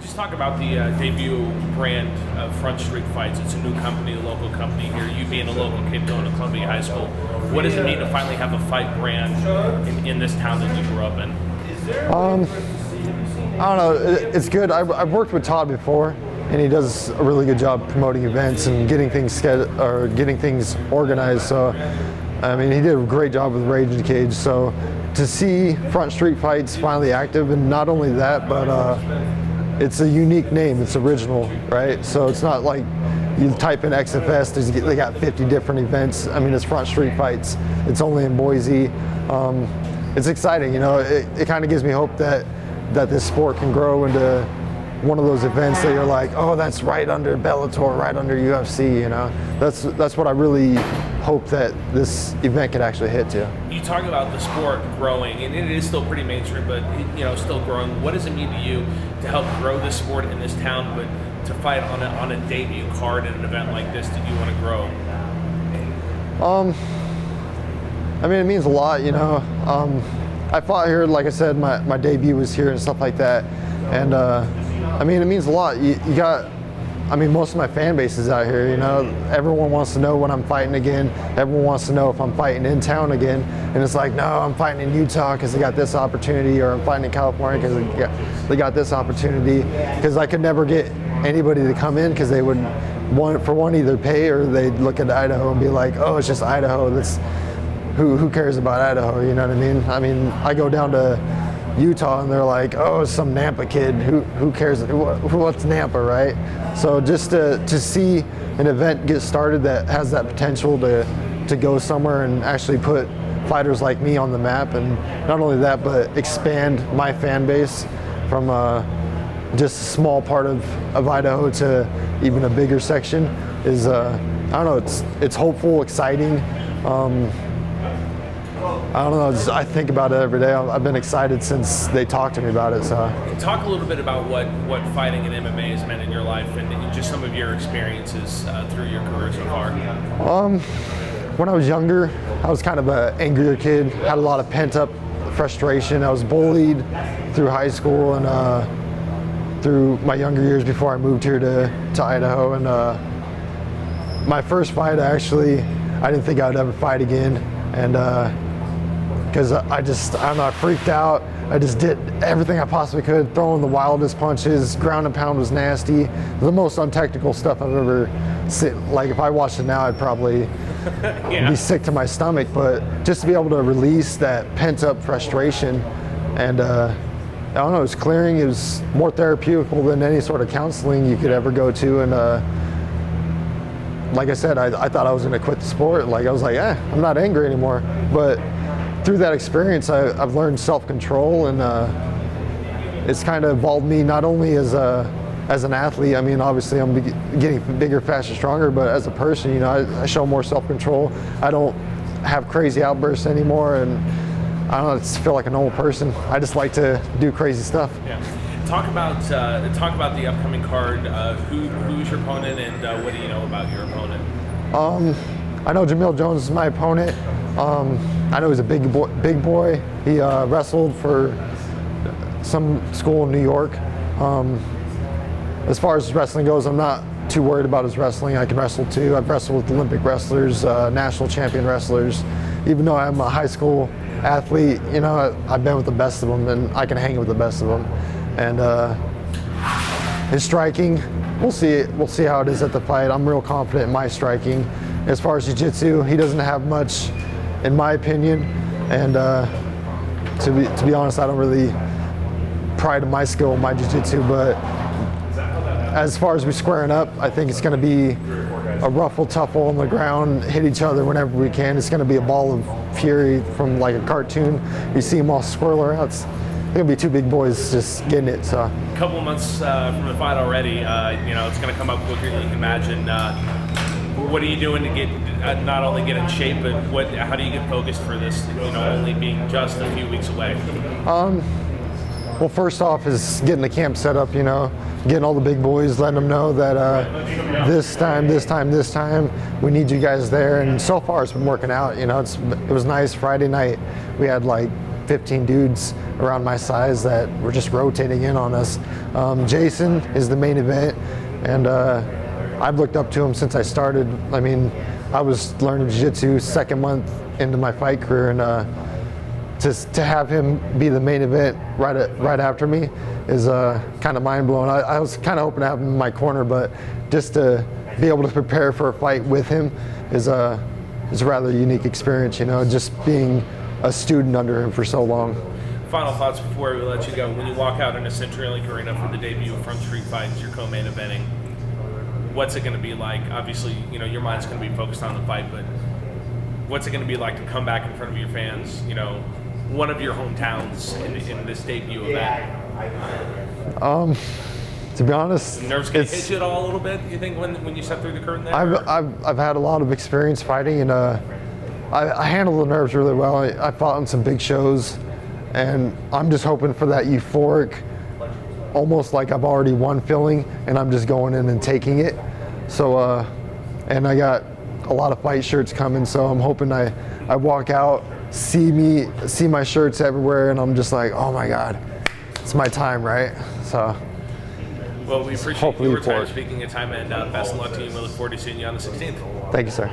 Just talk about the debut brand of Front Street Fights. It's a new company, a local company here. You being a local kid going to Columbia High School, what does it mean to finally have a fight brand in this town that you grew up in? I don't know. It's good. I've worked with Todd before, and he does a really good job promoting events and getting things organized. So, I mean, he did a great job with Rage and Cage. So, to see Front Street Fights finally active, and not only that, but it's a unique name. It's original, right? So it's not like you type in XFS, they got 50 different events. I mean, it's Front Street Fights. It's only in Boise. It's exciting, you know. It kind of gives me hope that this sport can grow into one of those events that you're like, oh, that's right under Bellator, right under UFC, you know. That's what I really hope that this event could actually hit to. You talk about the sport growing, and it is still pretty mainstream, but still growing. What does it mean to you to help grow this sport in this town, but to fight on a debut card at an event like this that you want to grow? I mean, it means a lot, you know. I fought here, like I said, my debut was here and stuff like that, and I mean, it means a lot. You got, I mean, most of my fan base is out here, you know. Everyone wants to know when I'm fighting again. Everyone wants to know if I'm fighting in town again. And it's like, no, I'm fighting in Utah because they got this opportunity, or I'm fighting in California because they got this opportunity. Because I could never get anybody to come in because they would, either pay, or they'd look at Idaho and be like, oh, it's just Idaho. Who cares about Idaho, you know what I mean? I mean, I go down to Utah and they're like, oh, some Nampa kid, who cares, what's Nampa, right? So just to see an event get started that has that potential to go somewhere and actually put fighters like me on the map, and not only that, but expand my fan base from just a small part of Idaho to even a bigger section is, I don't know, it's hopeful, exciting. I don't know, I think about it every day. I've been excited since they talked to me about it. So, talk a little bit about what fighting in MMA has meant in your life, and just some of your experiences through your career so far. When I was younger, I was kind of an angrier kid, had a lot of pent-up frustration. I was bullied through high school and through my younger years before I moved here to Idaho. And my first fight, I didn't think I would ever fight again. And because I don't know, I freaked out. I just did everything I possibly could, throwing the wildest punches. Ground and pound was nasty. The most untechnical stuff I've ever seen. Like, if I watched it now, I'd probably be sick to my stomach. But just to be able to release that pent-up frustration, and I don't know, it was clearing. It was more therapeutical than any sort of counseling you could ever go to. And like I said, I thought I was going to quit the sport. Like, I was like, I'm not angry anymore. But through that experience, I've learned self-control, and it's kind of evolved me not only as an athlete. I mean, obviously I'm getting bigger, faster, stronger, but as a person, you know, I show more self-control. I don't have crazy outbursts anymore, and I don't know, I just feel like a normal person. I just like to do crazy stuff. Yeah. Talk about the upcoming card. Who's your opponent, and what do you know about your opponent? I know Jamil Jones is my opponent. I know he's a big boy. He wrestled for some school in New York. As far as wrestling goes, I'm not too worried about his wrestling. I can wrestle too. I've wrestled with Olympic wrestlers, national champion wrestlers. Even though I'm a high school athlete, you know, I've been with the best of them, and I can hang with the best of them. And his striking, we'll see how it is at the fight. I'm real confident in my striking. As far as jiu-jitsu, he doesn't have much, in my opinion. And to be honest, I don't really pride in my skill in my jiu-jitsu. But as far as we squaring up, I think it's going to be a ruffle, tuffle on the ground, hit each other whenever we can. It's going to be a ball of fury from like a cartoon. You see them all swirl around. It's going to be two big boys just getting it. So, a couple months from the fight already. It's going to come up quicker than you can imagine. What are you doing to get not only get in shape, but how do you get focused for this? Only being just a few weeks away. Well, first off is getting the camp set up. Getting all the big boys, letting them know that this time, we need you guys there. And so far, it's been working out. It was nice. Friday night, we had like 15 dudes around my size that were just rotating in on us. Jason is the main event, and I've looked up to him since I started. I mean, I was learning jiu-jitsu second month into my fight career, and to have him be the main event right after me is kind of mind-blowing. I was kind of hoping to have him in my corner, but just to be able to prepare for a fight with him is a rather unique experience, you know, just being a student under him for so long. Final thoughts before we let you go. When you walk out into CenturyLink Arena for the debut of Front Street Fights, your co-main eventing, what's it going to be like? Obviously, you know, your mind's going to be focused on the fight, but what's it going to be like to come back in front of your fans, you know, one of your hometowns in this debut event? To be honest, nerves can hit you at all a little bit, you think, when you step through the curtain there? I've had a lot of experience fighting, and I handle the nerves really well. I fought on some big shows, and I'm just hoping for that euphoric, almost like I've already won feeling, and I'm just going in and taking it. So, and I got a lot of fight shirts coming, so I'm hoping I walk out, see my shirts everywhere, and I'm just like, oh my God, it's my time, right? So. Well, we appreciate your time, speaking of time, and best of luck to you. We look forward to seeing you on the 16th. Thank you, sir.